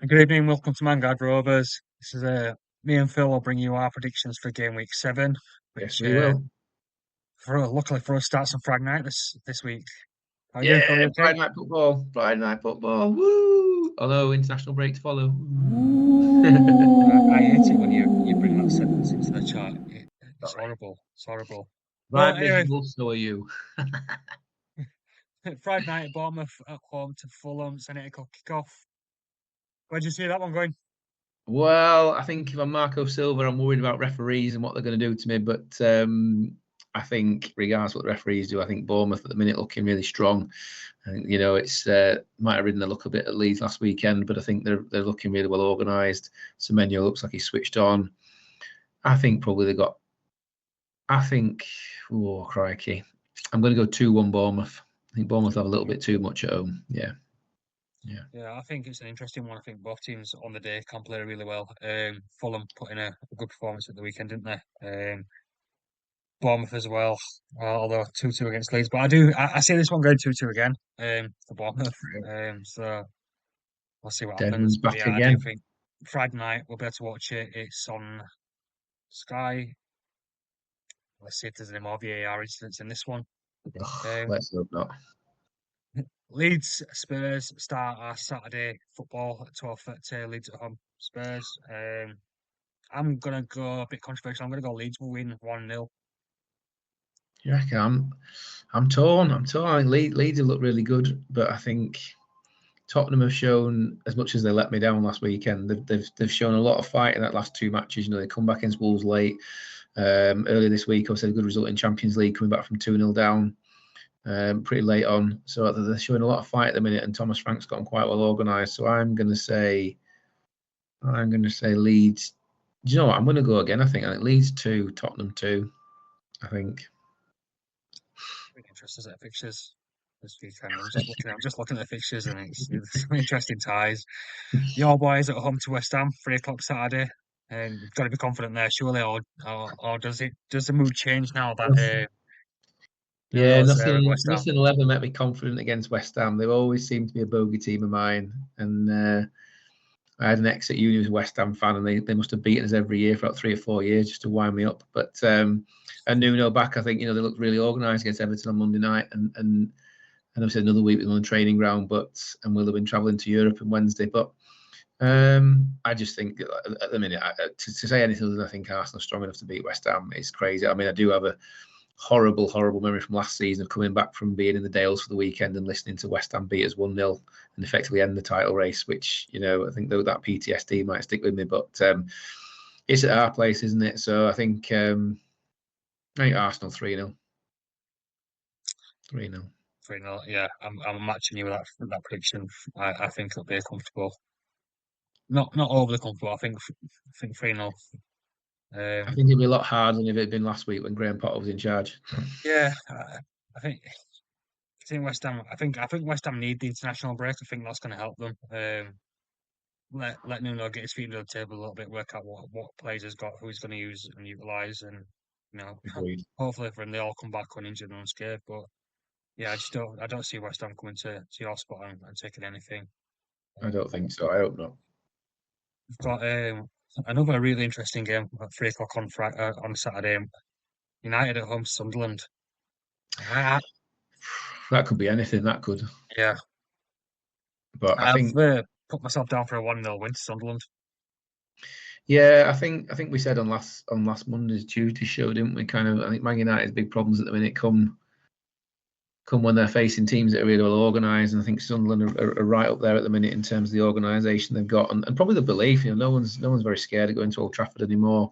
Good evening, welcome to Mangard Rovers. This is me and Phil will bring you our predictions for game week 7, Yes, which we will. luckily for us starts on Friday night this week. How you doing, Phil? You Yeah, okay? Friday night football. Friday night football. Woo! Although international break to follow. I hate it when you bring that sentence into the chat. It's Sorry. horrible. It's horrible. Well, I'm anyway, miserable, so are you. Friday night, Bournemouth at home to Fulham, St. O'clock kickoff. Where do you see that one going? Well, I think if I'm Marco Silva, I'm worried about referees and what they're going to do to me. But I think, regardless of what the referees do, I think Bournemouth at the minute looking really strong. And it's might have ridden the look a bit at Leeds last weekend, but I think they're looking really well organised. Semenyo looks like he's switched on. I think probably they got. I think, oh crikey, I'm going to go 2-1 Bournemouth. I think Bournemouth have a little bit too much at home. Yeah, yeah. Yeah, I think it's an interesting one. I think both teams on the day can play really well. Fulham put in a good performance at the weekend, didn't they? Bournemouth as well, although 2-2 against Leeds. But I see this one going 2-2 again for Bournemouth. So we'll see what happens. Desmond's But back yeah, I do again. think Friday night we'll be able to watch it. It's on Sky. Let's see if there's any more VAR incidents in this one. Ugh, Um, let's hope not. Leeds Spurs start our Saturday football at 12:30. Leeds at home Spurs. I'm gonna go a bit controversial. I'm gonna go Leeds will win 1-0. You reckon? I'm torn. I'm torn. I think Leeds have looked really good, but I think Tottenham have shown, as much as they let me down last weekend, they've shown a lot of fight in that last two matches. They come back against Wolves late. Earlier this week, I said a good result in Champions League, coming back from 2-0 down. Pretty late on. So they're showing a lot of fight at the minute, and Thomas Frank's got them quite well organised. So I'm going to say Leeds. Do you know what? I'm going to go again. I think Leeds 2, Tottenham 2. I think. Really interesting set of fixtures this weekend. I'm just looking at the fixtures, and it's some interesting ties. Your boys at home to West Ham, 3 o'clock Saturday. And you've got to be confident there, surely, or does the mood change now that Yeah, Nuno's there at nothing. West Ham? Nothing will ever make me confident against West Ham. They always seem to be a bogey team of mine, and I had an ex at uni who's a West Ham fan, and they must have beaten us every year for about 3 or 4 years just to wind me up. But and Nuno back, I think they looked really organised against Everton on Monday night, and obviously another week with them on the training ground. And we'll have been travelling to Europe on Wednesday. But I just think at the minute to say anything other than I think Arsenal are strong enough to beat West Ham is crazy. I mean, I do have a horrible memory from last season of coming back from being in the Dales for the weekend and listening to West Ham beat us 1-0 and effectively end the title race, which, I think that PTSD might stick with me. But it's at our place, isn't it? So I think Arsenal 3-0. 3-0. 3-0. Yeah, I'm matching you with that prediction. I think it'll be a comfortable, not overly comfortable. I think 3-0. I Um, think it'd be a lot harder than if it had been last week when Graham Potter was in charge. yeah, I think. West Ham. I think West Ham need the international break. I think that's going to help them. Let Nuno get his feet under the table a little bit, work out what players he's got, who he's going to use and utilise, and you know, Agreed. hopefully for them they all come back uninjured and unscathed. But yeah, I don't see West Ham coming to your spot and taking anything. I Um, don't think so. I hope not. we've got another really interesting game at 3 o'clock on Saturday. United at home to Sunderland. I, That could be anything. That could. yeah, But I I've think put myself down for a 1-0 win to Sunderland. Yeah, I think we said on last Monday's Tuesday show, didn't we? I think Man United's big problems at the minute come when they're facing teams that are really well organised, and I think Sunderland are right up there at the minute in terms of the organisation they've got, and probably the belief. No one's very scared of going to Old Trafford anymore.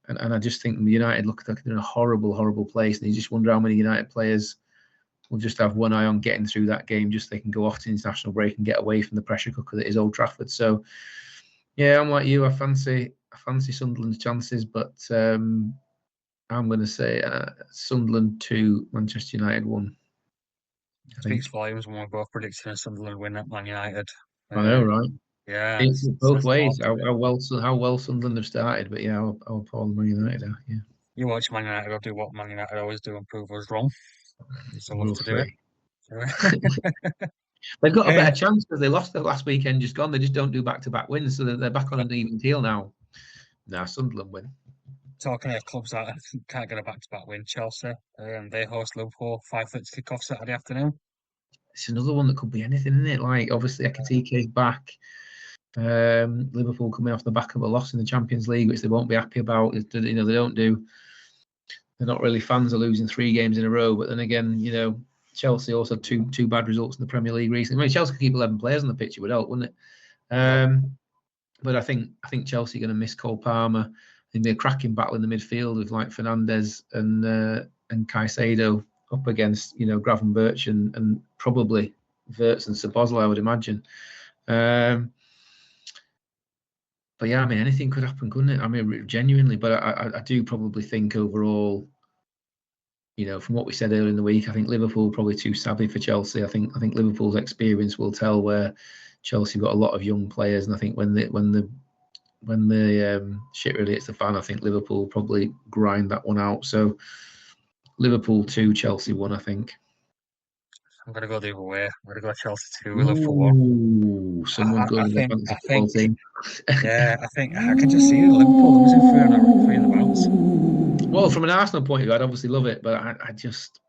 And I just think United look like they're in a horrible place, and you just wonder how many United players will just have one eye on getting through that game, just so they can go off to the international break and get away from the pressure cooker that is Old Trafford. So. Yeah, I'm like you. I fancy Sunderland's chances, but I'm going to say Sunderland 2, Manchester United 1. I Speaks think. volumes when we're both predicting a Sunderland win at Man United. I know, Uh, right? yeah, It's both says a lot, ways. How, doesn't it? how well how well Sunderland have started, but yeah, how poor Man United are. Yeah, You watch Man United, will do what Man United always do and prove us wrong. So love rule to do it. free. They've got a better Uh, chance because they lost the last weekend just gone. They just don't do back-to-back wins, so they're back on an even keel now. Nah, Sunderland win. Talking of clubs that can't get a back-to-back win, Chelsea. They host Liverpool 5:30 kick-off Saturday afternoon. It's another one that could be anything, isn't it? Like obviously Ekitike is back. Liverpool coming off the back of a loss in the Champions League, which they won't be happy about. You know, they don't do. They're not really fans of losing 3 games in a row. But then again, you know, Chelsea also had two bad results in the Premier League recently. I mean, Chelsea could keep 11 players on the pitch, it would help, wouldn't it? Yeah, But I think Chelsea are going to miss Cole Palmer. I think they're cracking battle in the midfield with like Fernandez and Caicedo up against Gravenberch and probably Wirtz and Szoboszlai, I would imagine. But yeah, I mean anything could happen, couldn't it? I mean genuinely, but I do probably think overall, from what we said earlier in the week, I think Liverpool probably too savvy for Chelsea. I think Liverpool's experience will tell where Chelsea got a lot of young players, and I think when the shit really hits the fan, I think Liverpool probably grind that one out. So Liverpool 2, Chelsea 1, I think. I'm gonna go the other way. I'm gonna go Chelsea 2, Liverpool 1. Ooh, someone's I going with the think, fantasy football team. yeah, I think I can just see Liverpool losing three on the bounce. Well, from an Arsenal point of view, I'd obviously love it, but I just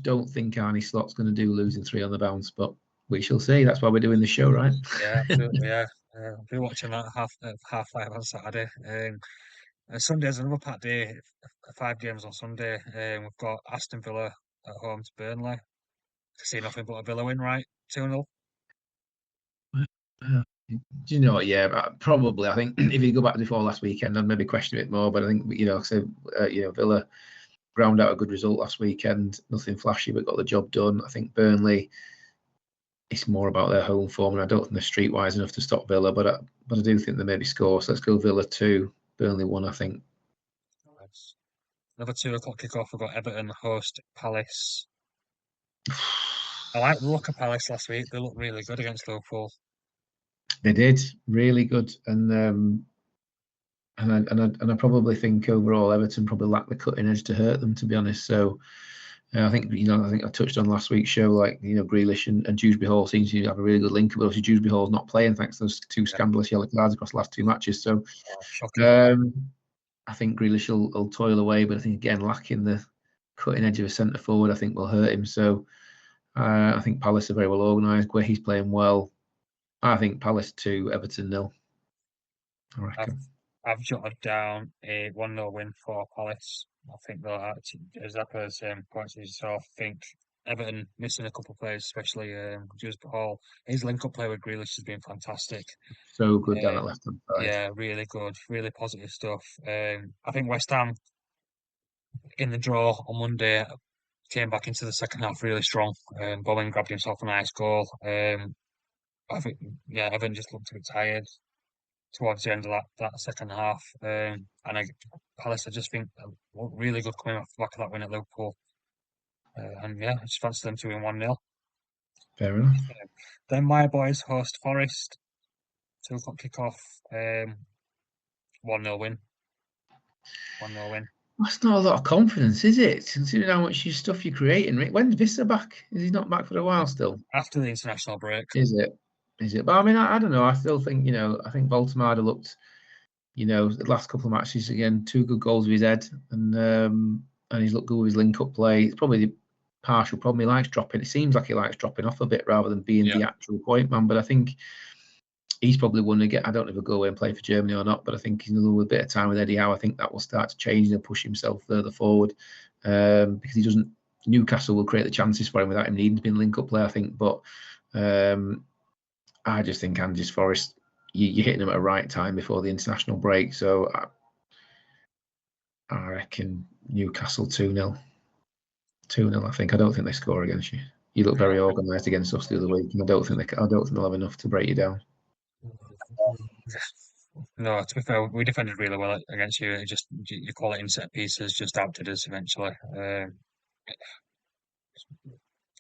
don't think Arnie Slot's going to do losing 3 on the bounce. But we shall see. That's why we're doing the show, right? Yeah, absolutely. Yeah, I'll be watching that half 5 on Saturday. Sunday's another packed day. 5 games on Sunday. We've got Aston Villa at home to Burnley. See nothing but a Villa win, right? 2-0. Do you know what? Yeah, probably. I think if you go back before last weekend, I'd maybe question it more. But I think so. Villa ground out a good result last weekend. Nothing flashy, but got the job done. I think Burnley. It's more about their home form, and I don't think they're streetwise enough to stop Villa. But I do think they maybe score. So let's go Villa 2, Burnley 1. I think. Nice. Another 2 o'clock kickoff. We've got Everton host Palace. I like the look of Palace last week. They looked really good against Liverpool. They did really good, and I probably think overall Everton probably lack the cutting edge to hurt them, to be honest. So I think I touched on last week's show, like Grealish and Dewsbury Hall seems to have a really good link, but obviously Dewsbury Hall's not playing thanks to those 2 Yeah, scandalous yellow cards across the last 2 matches. So shocking. um, I think Grealish will toil away, but I think again lacking the cutting edge of a centre forward, I think will hurt him. So I think Palace are very well organised. Where he's playing well, I think Palace 2, Everton 0. I I've reckon. I've jotted down a 1-0 win for Palace. I think they'll actually exactly the same points as yourself. I think Everton missing a couple of players, especially Dewsbury Hall. His link-up play with Grealish has been fantastic. So good down Uh, that left hand side. yeah, really good, really positive stuff. I think West Ham in the draw on Monday came back into the second half really strong. Bowen grabbed himself a nice goal. I think Everton just looked a bit tired towards the end of that second half. Palace, I just think looked really good coming off the back of that win at Liverpool. And yeah, I just fancy them to win 1-0. Fair enough. Then my boys host Forest, 2 o'clock kickoff, 1-0 win. 1-0 win. That's not a lot of confidence, is it? Considering how much stuff you're creating. When's Vista back? Is he not back for a while still? After the international break. Is it? Is it? But I mean, I don't know. I still think, I think Baltimore looked, the last couple of matches again, 2 good goals with his head, and he's looked good with his link-up play. It's probably the partial problem. He likes dropping. It seems like he likes dropping off a bit rather than being Yeah. the actual point man. But I think he's probably one to get. I don't know if he'll go away and play for Germany or not, but I think he's with a bit of time with Eddie Howe. I think that will start to change and push himself further forward because he doesn't. Newcastle will create the chances for him without him needing to be in link-up play, I think. But I just think Andy's Forest, you're hitting them at the right time before the international break. So I reckon Newcastle 2-0. 2-0, I think. I don't think they score against you. You look very organised against us the other week, and I don't think they'll have enough to break you down. No, to be fair, we defended really well against you. It just your quality in set pieces just outdid us eventually. Yeah,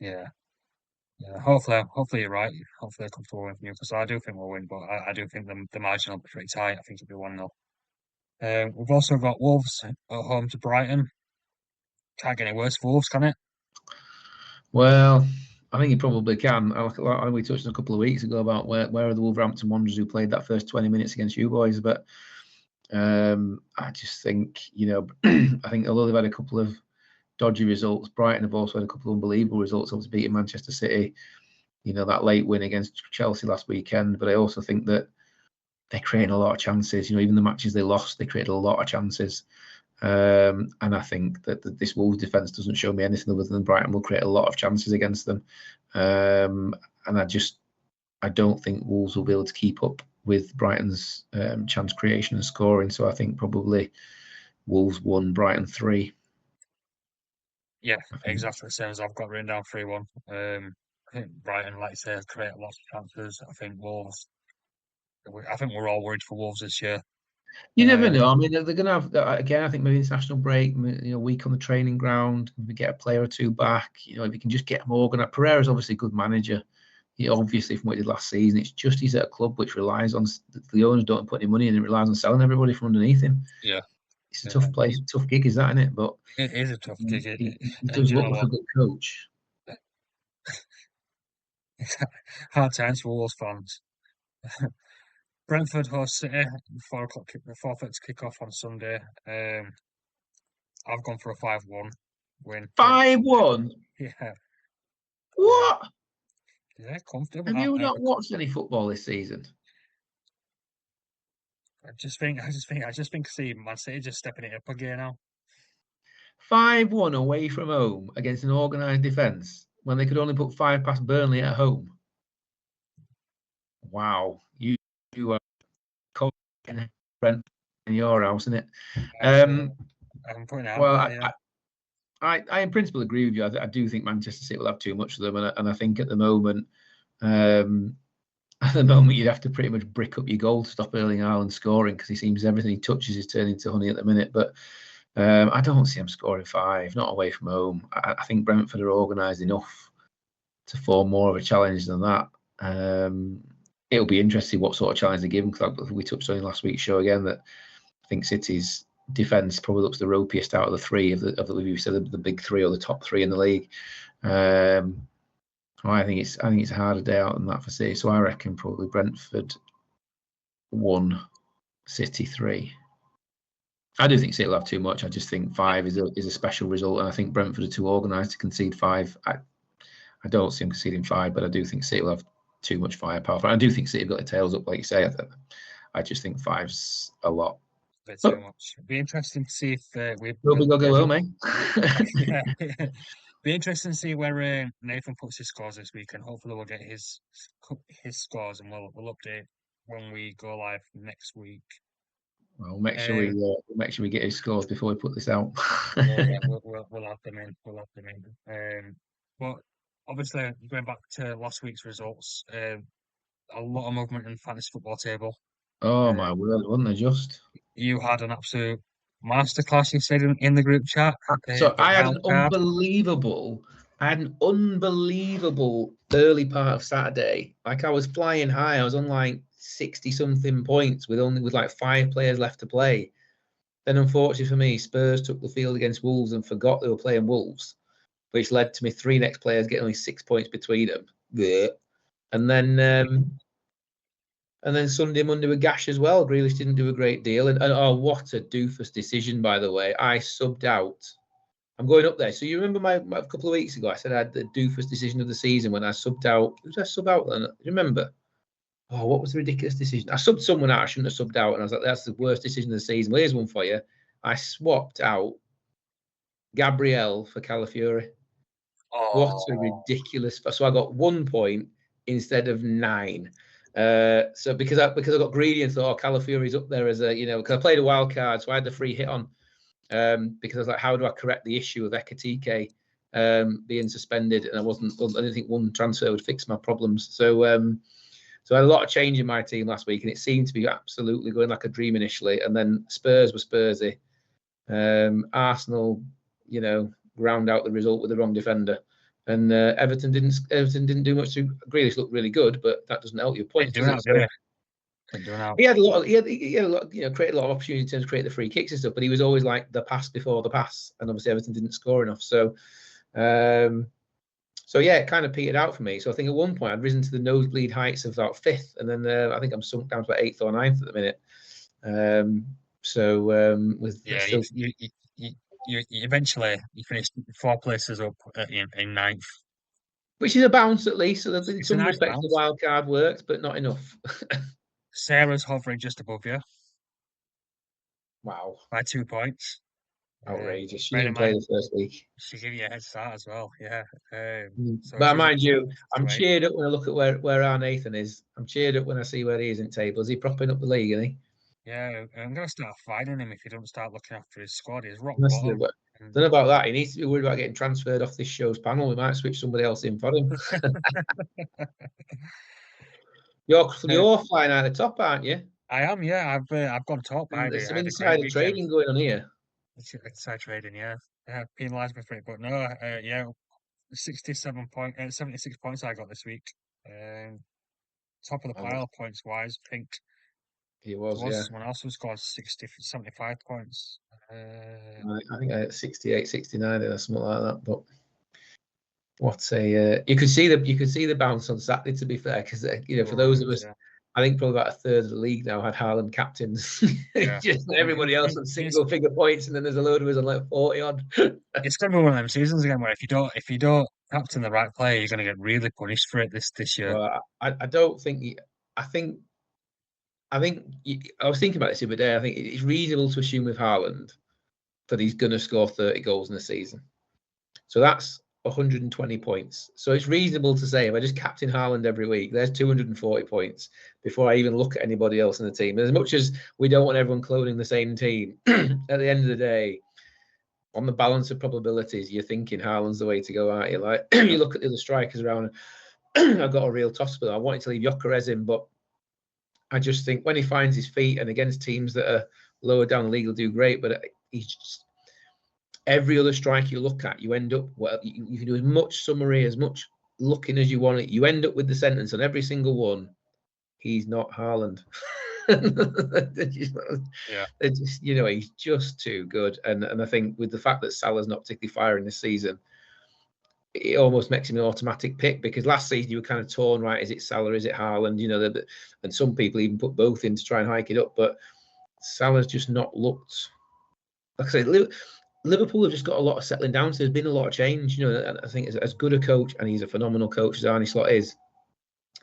yeah. Hopefully you're right. Hopefully they come forward with you because I do think we'll win, but I do think the margin will be pretty tight. I think it'll be 1-0. We've also got Wolves at home to Brighton. Can't get any worse for Wolves, can it? Well, I think he probably can. Like we touched on a couple of weeks ago about where are the Wolverhampton Wanderers who played that first 20 minutes against you boys. But I just think, I think although they've had a couple of dodgy results, Brighton have also had a couple of unbelievable results. Obviously beating Manchester City, that late win against Chelsea last weekend. But I also think that they're creating a lot of chances. Even the matches they lost, they created a lot of chances. And I think that this Wolves defence doesn't show me anything other than Brighton will create a lot of chances against them. And I don't think Wolves will be able to keep up with Brighton's chance creation and scoring. So I think probably Wolves 1, Brighton 3. Yeah, exactly the same as I've got written down 3-1. I think Brighton, like you say, create lots of chances. I think Wolves. I think we're all worried for Wolves this year. You never Um, know. I mean, they're going to have, again, I think maybe international break, week on the training ground, maybe get a player or two back. If you can just get them organised. Pereira's obviously a good manager. Obviously, from what he did last season, it's just he's at a club which relies on the owners don't put any money in, and relies on selling everybody from underneath him. yeah, It's a yeah, tough place, tough gig, is that, isn't it? But it is a tough gig, he and does you look know like a what? good coach. Hard times for Wolves fans. Brentford host City, 4:30 kick off on Sunday. I've gone for a 5-1 win for 5-1. yeah, yeah, What? yeah, comfortable. Have you not watched any football this season? I just think, see Man City just stepping it up again now. 5-1 away from home against an organised defence when they could only put 5 past Burnley at home. Wow, you are confident Brent in your house, isn't it? I'm putting it out Well, there, yeah. I in principle agree with you. I do think Manchester City will have too much of them, and I think at the moment, um, you'd have to pretty much brick up your goal to stop Erling Haaland scoring because he seems everything he touches is turning to honey at the minute. But I don't see him scoring 5, not away from home. I think Brentford are organised enough to form more of a challenge than that. It'll be interesting what sort of challenge they give them because we touched on in last week's show again that I think City's defence probably looks the ropiest out of the three of the said the big three or the top 3 in the league. I think it's a harder day out than that for City. So I reckon probably Brentford 1, City 3. I do think City will have too much. I just think 5 is a special result, and I think Brentford are too organised to concede 5. I don't see them conceding 5, but I do think City will have too much firepower. I do think City have got their tails up, like you say. I just think 5's a lot. A bit too But much. It'd be interesting to see if we'll go home, eh? yeah, be interesting to see where Nathan puts his scores this week, and hopefully we'll get his scores, and we'll update when we go live next week. Well, Um, we'll make sure we get his scores before we put this out. oh yeah, we'll have them in. We'll have them in. But obviously going back to last week's results, a lot of movement in the fantasy football table. Oh Uh, my word, wasn't it just? you had an absolute masterclass, you said in the group chat, So the wild card. I had an unbelievable early part of Saturday. Like I was flying high. I was on like 60 something points with like 5 players left to play. Then unfortunately for me, Spurs took the field against Wolves and forgot they were playing Wolves, which led to me 3 next players getting only 6 points between them. Blech. And then Sunday, Monday with Gash as well. Grealish didn't do a great deal. And oh, what a doofus decision, by the way. I subbed out. I'm going up there. So you remember my a couple of weeks ago, I said I had the doofus decision of the season when I subbed out. Who did I sub out then? You remember? Oh, what was the ridiculous decision? I subbed someone out I shouldn't have subbed out. And I was like, that's the worst decision of the season. Well, here's one for you. I swapped out Gabrielle for Calafiori. What a Oh, ridiculous. So I got 1 point instead of 9. So because I got greedy and thought, oh, Calafiori's up there as because I played a wild card, so I had the free hit on. Because I was like, how do I correct the issue of Ekatike being suspended? And I didn't think one transfer would fix my problems. So I had a lot of change in my team last week, and it seemed to be absolutely going like a dream initially. And then Spurs were Spursy. Arsenal, ground out the result with the wrong defender. And Everton didn't do much. Grealish looked really good, but that doesn't help your points, ain't does doing it? out, did So it? Ain't doing out. he had a lot. He had a lot. Created a lot of opportunities to create the free kicks and stuff. But he was always like the pass before the pass, and obviously Everton didn't score enough. So So yeah, it kind of petered out for me. So I think at one point I'd risen to the nosebleed heights of about fifth, and then I think I'm sunk down to about eighth or ninth at the minute. Um, with Yeah, still, you eventually you finished 4 places up in ninth. which is a bounce at least. So that in It's a some nice respects the bounce. wild card worked, but not enough. Sarah's hovering just above you Wow, by 2 points. outrageous! She Bear didn't in even play mind, the first week. she gave you a head start as well. Yeah. So But she's mind you, to I'm eight. cheered up when I look at where our Nathan is. I'm cheered up when I see where he is in table. Is he propping up the league, isn't he? Yeah, I'm gonna start fighting him if he don't start looking after his squad. He's rock Honestly, bottom. but And don't know about that. He needs to be worried about getting transferred off this show's panel. We might switch somebody else in for him. You're flying out the top, aren't you? I am, yeah. I've gone top. And there's I some had a great insider weekend. trading going on here. It's side trading, yeah. Penalised me for it, but no, yeah, 76 points I got this week. Um, Top of the And pile points wise. Pink. he There was, was yeah. someone else who scored 75 points. I think I had 68, 69 or something like that. But what a you could see the bounce on Saturday. To be fair, because for Oh, those of and us, I think probably about a third of the league now had Haaland captains. yeah, Just and everybody else on it's single figure points, and then there's a load of us on like 40 odd. it's gonna be one of them seasons again where if you don't captain the right player, you're gonna get really punished for it this year. Well, I don't think I think I was thinking about this the other day. I think it's reasonable to assume with Haaland that he's going to score 30 goals in the season. So that's 120 points. So it's reasonable to say if I just captain Haaland every week, there's 240 points before I even look at anybody else in the team. As much as we don't want everyone cloning the same team, at the end of the day, on the balance of probabilities, you're thinking Haaland's the way to go, aren't you? Like Yeah, you look at the other strikers around. I've got a real toss for them. I wanted to leave Gyökeres in, but I just think when he finds his feet and against teams that are lower down the league, he'll do great. But he's just, every other striker you look at, you end up, well, you can do as much summary, as much looking as you want it. You end up with the sentence on every single one, he's not Haaland. yeah, they're just, he's just too good. And I think with the fact that Salah's not particularly firing this season, it almost makes him an automatic pick because last season you were kind of torn, right? Is it Salah? Is it Haaland? And some people even put both in to try and hike it up. But Salah's just not looked. Like I say, Liverpool have just got a lot of settling down. So there's been a lot of change. And I think as good a coach, and he's a phenomenal coach as Arne Slot is,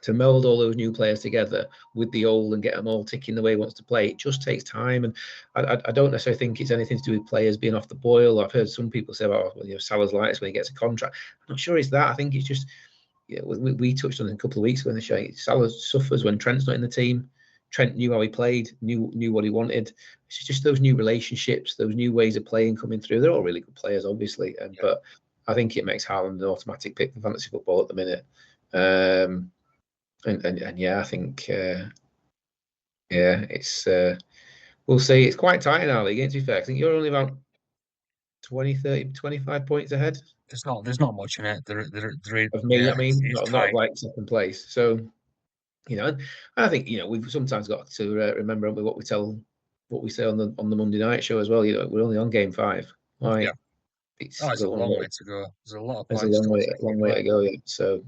to meld all those new players together with the old and get them all ticking the way he wants to play, it just takes time. And I don't necessarily think it's anything to do with players being off the boil. I've heard some people say about, Salah's like this when he gets a contract. I'm not sure it's that. I think it's just, we touched on it a couple of weeks ago in the show. Salah suffers when Trent's not in the team. Trent knew how he played, knew what he wanted. It's just those new relationships, those new ways of playing coming through. They're all really good players, obviously, yeah, but I think it makes Haaland an automatic pick for fantasy football at the minute. And yeah, I think it's we'll see. It's quite tight in our league, to be fair. I think you're only about 20, 30, 25 points ahead there's not much in it. of me. Yeah, I mean, it's not tight. like second place. So and I think we've sometimes got to remember what we say on the Monday night show as well. We're only on game 5. Yeah. Like Oh, it's it's a a long long way. way to go. There's a lot of There's a points long still way, to be won, long way to go yet. So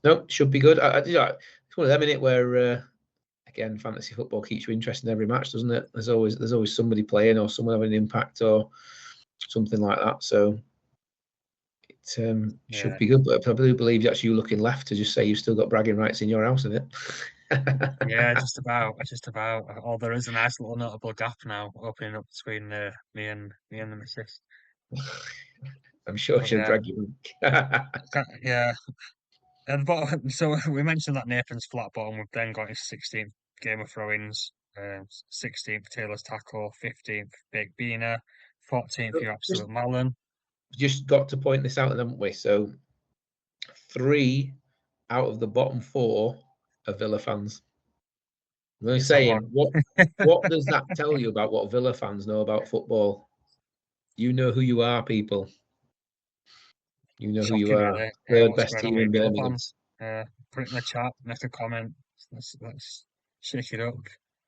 no, should be good. It's one of them in it where again, fantasy football keeps you interested in every match, doesn't it? There's always somebody playing or someone having an impact or something like that. So it should Yeah. be good. But I do believe that's you looking left to just say you've still got bragging rights in your house, isn't it? Yeah, just about, just about. Oh, there is a nice little notable gap now opening up between me and the missus. I'm sure But she'll yeah, drag you. yeah. And bottom, so we mentioned that Nathan's flat bottom. We've then got his 16th game of throw-ins, 16th Taylor's tackle, 15th Big Beaner, 14th your just absolute Malin. just got to point this out, haven't we? So 3 out of the bottom 4 are Villa fans. I'm only It's a lot. saying, what does that tell you about what Villa fans know about football? You know who you are, people. You know who you Shocking, are. really. Third What's best going on team with in Villa Birmingham. fans? Put it in the chat, make a comment. Let's shake it up.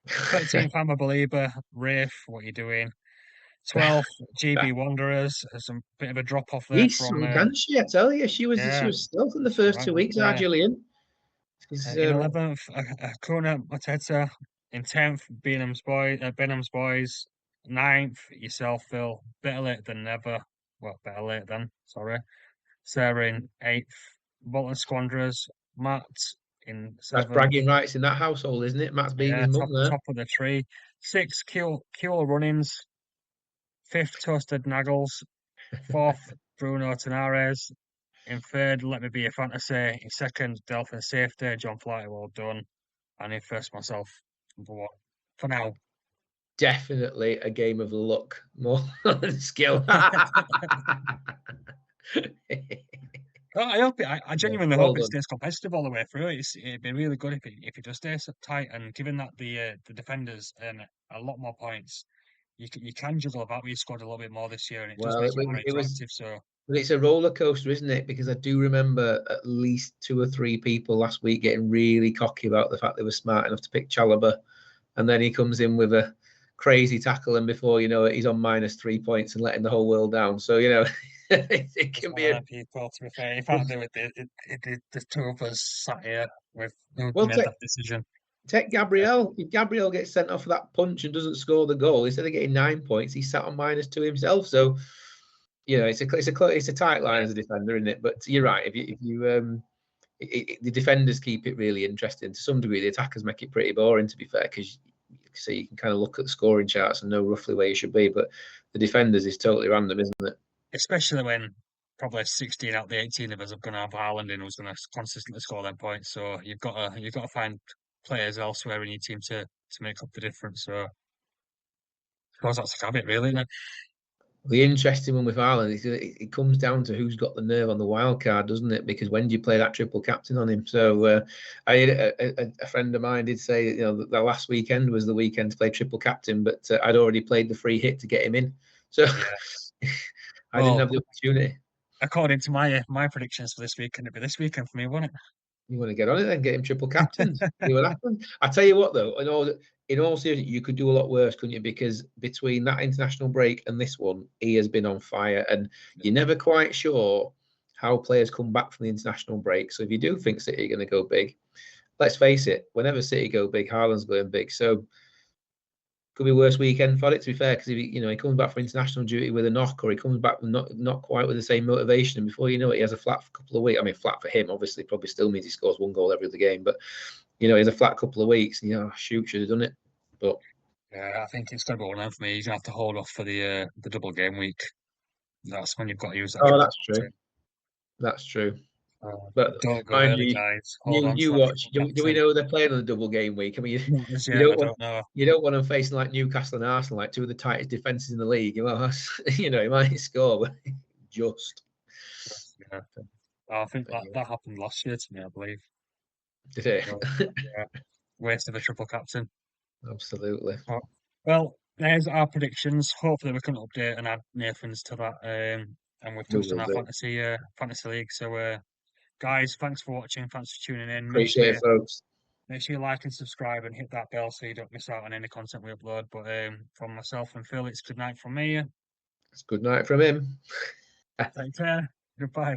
13th, I'm a believer. Rafe, what you doing? 12th, GB Wanderers. There's a bit of a drop off there She's from, sunk, can she? I tell you, she yeah, was still in the she's first right 2 weeks. up Our there. Gillian. She's In 11th, Kuna Mateta. In 10th, Benham's Boys. 9th, yourself, Phil. Better late than never. Well, better late than, sorry. Sarah in 8th. Bolton Squanderers. Matt in that's 7th. bragging rights in that household, isn't it? Matt's beating Yeah, his mum top there. top of the tree. 6th, Kilo Runnings. 5th, Toasted Naggles. 4th, Bruno Tanares. In 3rd, Let Me Be a Fantasy. In 2nd, Delphin Safety. John Flighty, well done. And in first myself, number 1. For now. Definitely a game of luck more than skill. I hope I Yeah, genuinely well hope it done. stays competitive all the way through. It'd be really good if it does stay so tight. And given that the defenders earn a lot more points, you can juggle about with your squad a little bit more this year, and it does Well, make it more it was, attractive. So but it's a roller coaster, isn't it? Because I do remember at least 2 or 3 people last week getting really cocky about the fact they were smart enough to pick Chalobah, and then he comes in with a crazy tackle, and before you know it, he's on -3 points and letting the whole world down. So it it's can one be of a them people. To be fair, if I do it, the two of us sat here with who well. made that decision. Take Gabriel. If Gabriel gets sent off for that punch and doesn't score the goal, instead of getting 9 points, he's sat on -2 himself. So it's a tight line Yeah, as a defender, isn't it? But you're right. If you the defenders keep it really interesting to some degree. The attackers make it pretty boring, to be fair, because you can kind of look at the scoring charts and know roughly where you should be. But the defenders is totally random, isn't it? especially when probably 16 out of the 18 of us are going to have Haaland in who's going to consistently score them points. So you've got to find players elsewhere in your team to make up the difference. So I suppose that's the habit, really, isn't it? The interesting one with Ireland is it comes down to who's got the nerve on the wild card, doesn't it? Because when do you play that triple captain on him? So I had a friend of mine did say the last weekend was the weekend to play triple captain, but I'd already played the free hit to get him in, so Yeah. I didn't Well, have the opportunity. according to my predictions for this weekend, it'd be this weekend for me, won't You want to get on it then, get him triple captained, see what it? happens. I tell you what, though, in all seriousness, you could do a lot worse, couldn't you? Because between that international break and this one, he has been on fire, and you're never quite sure how players come back from the international break. So if you do think City are going to go big, let's face it, whenever City go big, Haaland's going big. So could be a worse weekend for it, to be fair, because if he comes back for international duty with a knock, or he comes back with not quite with the same motivation, and before you know it, he has a flat for a couple of weeks. I mean, flat for him, obviously, probably still means he scores one goal every other game, but he has a flat couple of weeks, and shoot, should have done it. But Yeah, I think it's going to be one of them for me. You're going to have to hold off for the double game week. That's when you've got to use that oh, triple that's true. captain. That's true. But Don't go mind early, you, guys. Hold you on to you that watch. triple Do we captain. know they're playing on the double game week? I mean, Not as you yet, I don't want don't know. you don't want them facing like Newcastle and Arsenal, like two of the tightest defenses in the league. Well, he might score, but just. Yeah. I think But that happened last year to me, I believe. did it? So, yeah, waste of a triple captain. Absolutely. Oh, well, there's our predictions. Hopefully, we can update and add Nathan's to that. And we've We touched on will our do. fantasy league. So, guys, thanks for watching. Thanks for tuning in. Appreciate it, folks. Make sure you like and subscribe and hit that bell so you don't miss out on any content we upload. But from myself and Phil, it's good night from me. It's good night from him. Take care. Goodbye.